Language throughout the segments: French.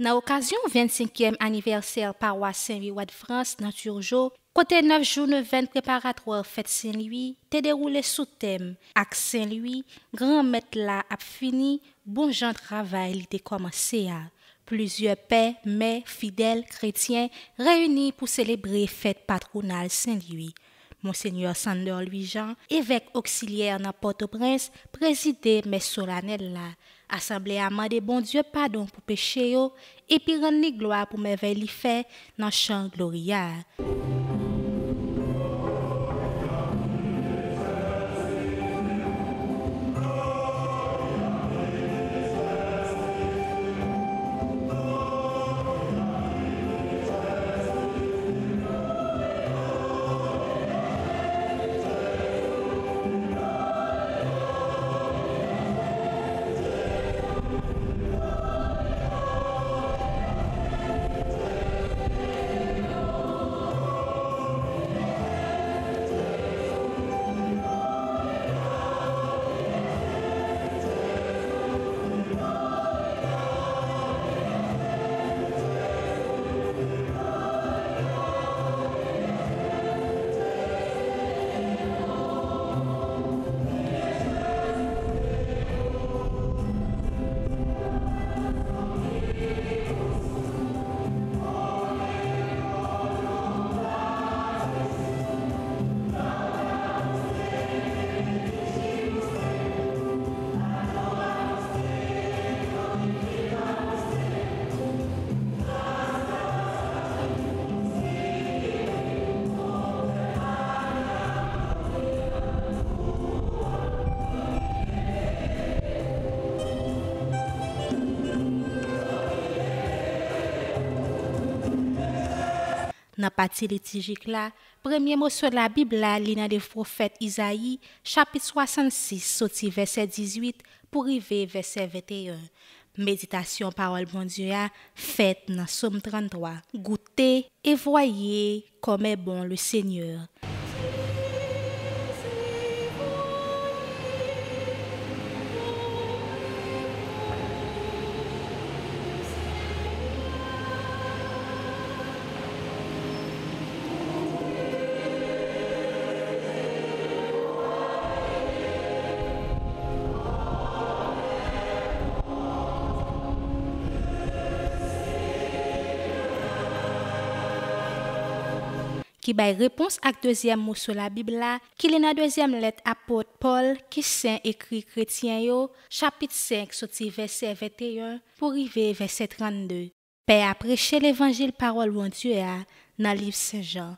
Dans l'occasion 25e anniversaire paroisse Saint-Louis de France dans Turgeau, côté 9 jours 9 préparatoire fête Saint-Louis, t'est déroulé sous thème avec Saint-Louis, grand maître là a fini, bon gens travail il était commencé à. Plusieurs pères, mères, fidèles, chrétiens réunis pour célébrer fête patronale Saint-Louis. Monseigneur Sander Louis-Jean, évêque auxiliaire dans Port-au-Prince, présidé mais solennel là. Assemblée a demandé bon Dieu pardon pour péché yo, et puis rendre gloire pour merveille li fait dans chant gloria. Dans partie liturgique là, premier mot sur la Bible là, dans le prophète Isaïe, chapitre 66, sorti verset 18 pour arriver verset 21. Méditation parole bon Dieu a faite dans Somme 33. Goûtez et voyez comme est bon le Seigneur. Qui bail réponse à deuxième mot sur la Bible là, qui est dans deuxième lettre apôtre Paul qui saint écrit chrétien yo, chapitre 5 sorti verset 21 pour arriver verset 32. Père a prêché l'évangile parole bon Dieu a dans livre Saint-Jean.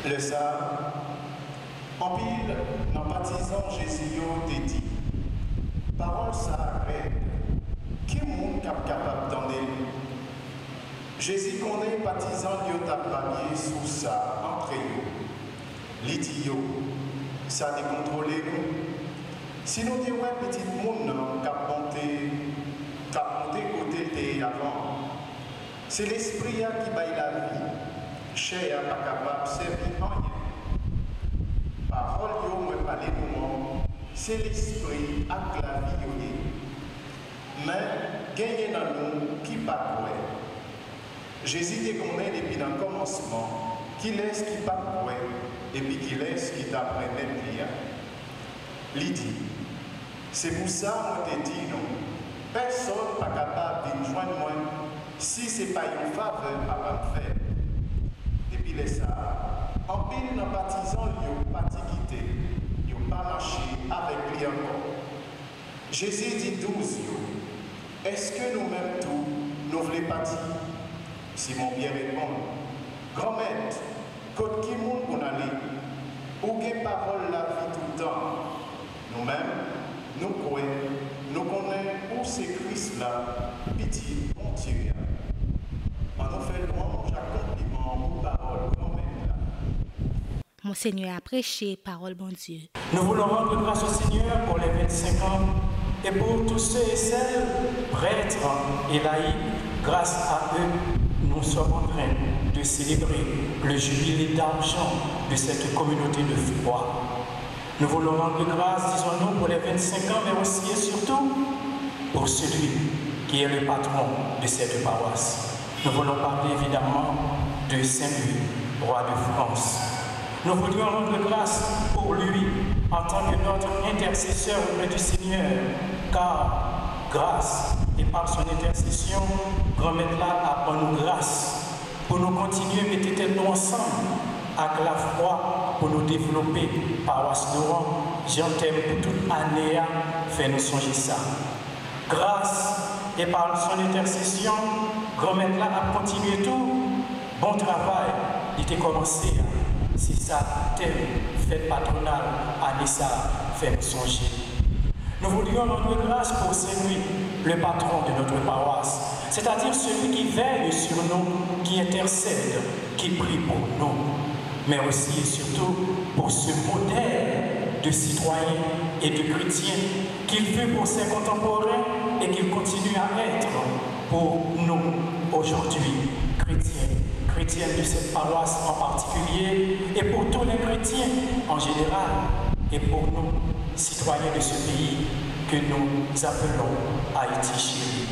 Le ça, en pile, dans baptisant Jésus, te dit, parole ça aide, qui est monde capable d'en aider? Jésus connaît baptisant yo t'a babier sous ça, entre eux. L'idiot, ça décontrôlé nous. Si nous disons petit monde cap monté côté avant, c'est l'esprit qui baille la vie. Cher pas capable de servir rien. Parole yo moi parler nous, c'est l'esprit avec la vie. Mais gagner dans nous qui pas quoi. Jésus te connaît depuis le commencement, qui laisse qui pas quoi et puis qui laisse qui t'apprend même lire. Lydie, c'est pour ça que je te dis non. Personne n'est pas capable de joindre moi si ce n'est pas une faveur à me faire. Depuis les ça, en pile dans baptisant, ils n'ont pas quitté, ils n'ont pas marché avec lui encore. Jésus dit 12, est-ce que nous-mêmes tous, nous voulons partir? Simon bien répond, grand maître, quand qui monde qu'on allait, ou quelle parole la vie tout le temps? Nous-mêmes, nous croyons, nous connaissons où c'est Christ là, pitié, bon Dieu. En nous fait louange, accomplissement, pour parole, grand-mère là. Monseigneur a prêché parole bon Dieu. Nous voulons rendre grâce au Seigneur pour les 25 ans et pour tous ceux et celles, prêtres et laïcs, grâce à eux, nous sommes en train de célébrer le jubilé d'argent de cette communauté de foi. Nous voulons rendre grâce, disons-nous, pour les 25 ans, mais aussi et surtout pour celui qui est le patron de cette paroisse. Nous voulons parler évidemment de Saint-Louis, roi de France. Nous voudrions rendre grâce pour lui en tant que notre intercesseur auprès du Seigneur, car grâce et par son intercession, Grand-Maître là a nous grâce pour nous continuer à mettre nous ensemble avec la foi pour nous développer paroisse d'Oran. J'en t'aime pour toute année à faire nous songer ça. Grâce et par son intercession, Grand-Maître là a continué tout bon travail. Il était commencé. Si ça thème fête patronale à Nissa fait nous songer. Nous voudrions rendre grâce pour Saint-Louis, le patron de notre paroisse, c'est-à-dire celui qui veille sur nous, qui intercède, qui prie pour nous, mais aussi et surtout pour ce modèle de citoyen et de chrétien qu'il fut pour ses contemporains et qu'il continue à être pour nous aujourd'hui, chrétiennes de cette paroisse en particulier, et pour tous les chrétiens en général, et pour nous, citoyens de ce pays que nous appelons Haïti chéri.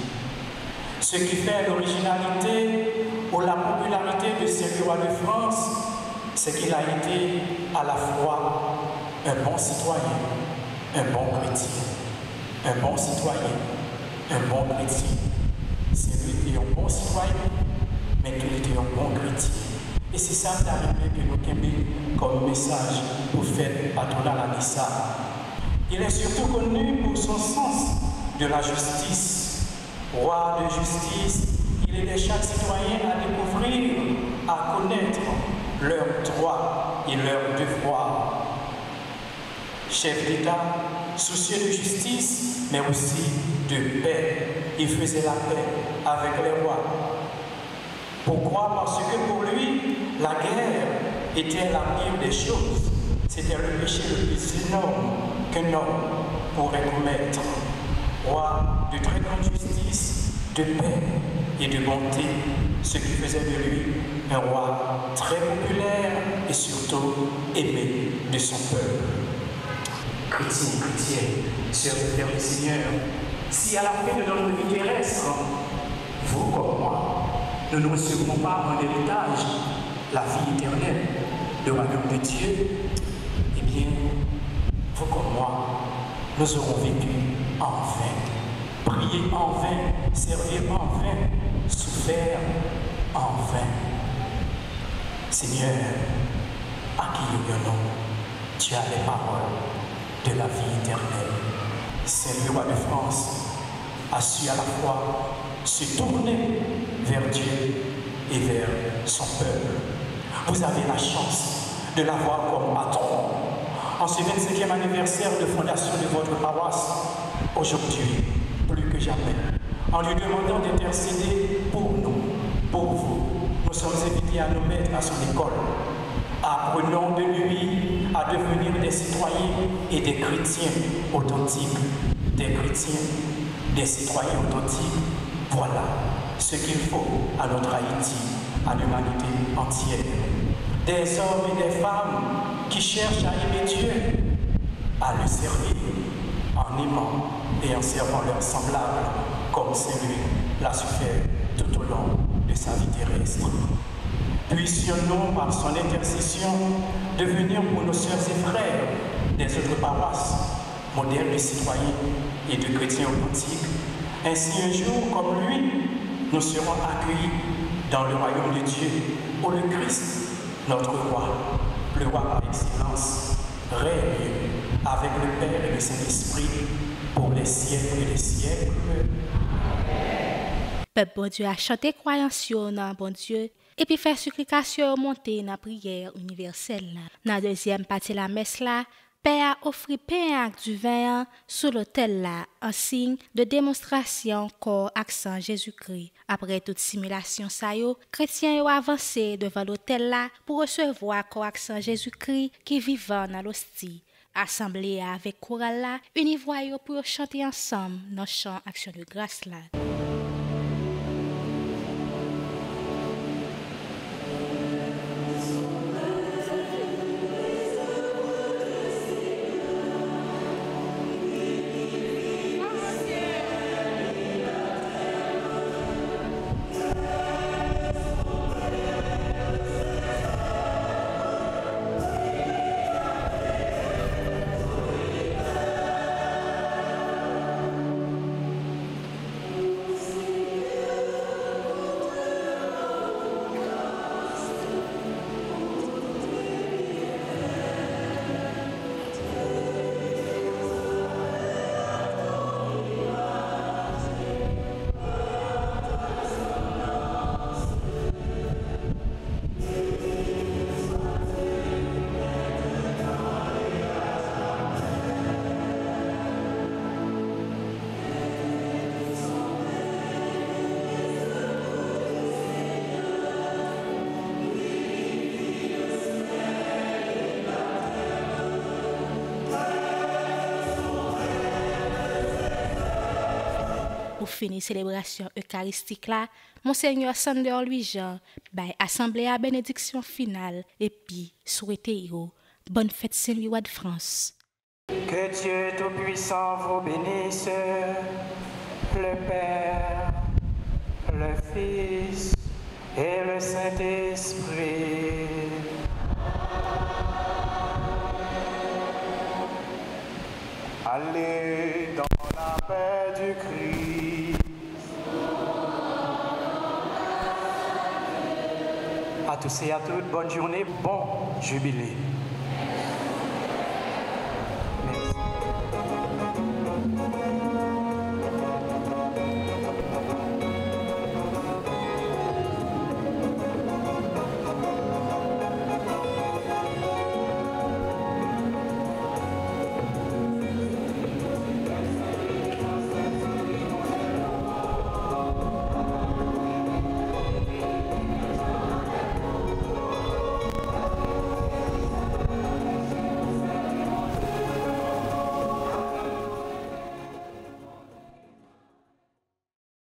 Ce qui fait l'originalité ou la popularité de ce roi de France, c'est qu'il a été à la fois un bon citoyen, un bon chrétien, un bon citoyen, un bon chrétien. C'est lui qui est un bon citoyen, mais qu'il était un bon chrétien. Et c'est ça que nous avons comme message pour faire patronat à Nissa. Il est surtout connu pour son sens de la justice. Roi de justice, il aide chaque citoyen à découvrir, à connaître leurs droits et leurs devoirs. Chef d'État, soucieux de justice, mais aussi de paix. Il faisait la paix avec les rois. Pourquoi? Parce que pour lui, la guerre était la pire des choses. C'était le péché le plus énorme qu'un homme pourrait commettre. Roi de très grande justice, de paix et de bonté, ce qui faisait de lui un roi très populaire et surtout aimé de son peuple. Chrétiens, sœurs et frères du Seigneur, si à la fin de notre vie terrestre, vous comme moi, nous ne recevrons pas en héritage la vie éternelle, le royaume de Dieu, eh bien, vous comme moi, nous aurons vécu en vain, prié en vain, servi en vain, souffert en vain. Seigneur, à qui nous tu as les paroles de la vie éternelle. Saint Roi de France a su à la fois se tourner vers Dieu et vers son peuple. Vous avez la chance de l'avoir comme patron. En ce 25e anniversaire de fondation de votre paroisse, aujourd'hui, plus que jamais, en lui demandant d'intercéder pour nous, pour vous, nous sommes invités à nous mettre à son école. Apprenons de lui à devenir des citoyens et des chrétiens authentiques. Des chrétiens, des citoyens authentiques. Voilà ce qu'il faut à notre Haïti, à l'humanité entière. Des hommes et des femmes qui cherchent à aimer Dieu, à le servir en aimant et en servant leurs semblables, comme Saint-Louis l'a su faire tout au long de sa vie terrestre. Puissions-nous, par son intercession, devenir pour nos sœurs et frères des autres paroisses, modèles de citoyens et de chrétiens authentiques. Ainsi, un jour, comme lui, nous serons accueillis dans le royaume de Dieu, où le Christ, notre roi, le roi par excellence, règne avec le Père et le Saint-Esprit pour les siècles et les siècles. Peuple bon Dieu a chanté croyance dans bon Dieu et puis faire supplication monter dans la prière universelle. Dans la deuxième partie de la messe là, Père a offert pain et du vin sous l'autel là, en signe de démonstration corps accent Jésus-Christ. Après toute simulation ça yo, chrétiens ont avancé devant l'autel là pour recevoir corps accent Jésus-Christ qui vivant dans l'hostie. Assemblée avec chorale là, univoyo pour chanter ensemble dans chant action de grâce là. Pour finir célébration eucharistique là, Monseigneur Sander Louis-Jean by assemblée à bénédiction finale et puis souhaitez bonne fête Saint-Louis de France. Que Dieu Tout-Puissant vous bénisse, le Père, le Fils et le Saint-Esprit. Allez dans la paix du Christ. À tous et à toutes, bonne journée, bon jubilé.